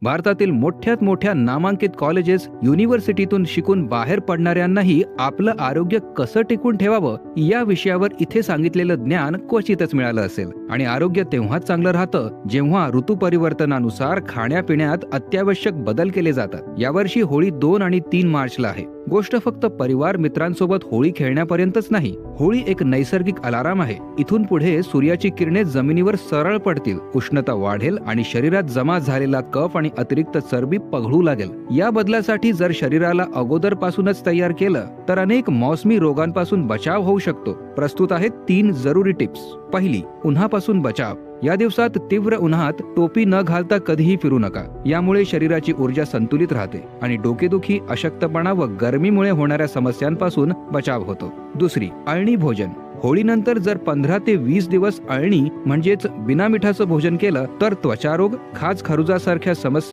भारतातील मोठ्यात मोठ्या नामांकित कॉलेजेस, युनिव्हर्सिटीतून शिकून बाहेर पडणाऱ्यांनाही आपलं आरोग्य कसं टिकून ठेवावं या विषयावर इथे सांगितलेलं ज्ञान क्वचितच मिळालं असेल. आणि आरोग्य तेव्हाच चांगलं राहतं जेव्हा ऋतू परिवर्तनानुसार खाण्यापिण्यात अत्यावश्यक बदल केले जातात. यावर्षी होळी 2 आणि 3 मार्चला आहे. गोष्ट फक्त परिवार मित्रांसोबत होळी खेळण्यापर्यंतच नाही. होळी एक नैसर्गिक अलाराम आहे. इथून पुढे सूर्याची किरणे जमिनीवर सरळ पडतील, उष्णता वाढेल आणि शरीरात जमा झालेला कफ आणि अतिरिक्त चरबी पघळू लागेल. या बदलासाठी जर शरीराला अगोदरपासूनच तयार केलं तर अनेक मौसमी रोगांपासून बचाव होऊ शकतो. प्रस्तुत आहेत 3 जरुरी टिप्स. पहिली, उन्हापासून बचाव. या दिवसात तीव्र उन्हात टोपी न घालता कधीही फिरू नका. यामुळे शरीराची ऊर्जा संतुलित राहते आणि डोकेदुखी, अशक्तपणा व गरमीमुळे होणाऱ्या समस्यांपासून बचाव होतो. दुसरी, अळणी भोजन. होळीनंतर जर 15 ते 20 दिवस अळणी म्हणजेच बिना मिठाचं भोजन केलं तर त्वचारोग, खाज खरुजासारख्या समस्या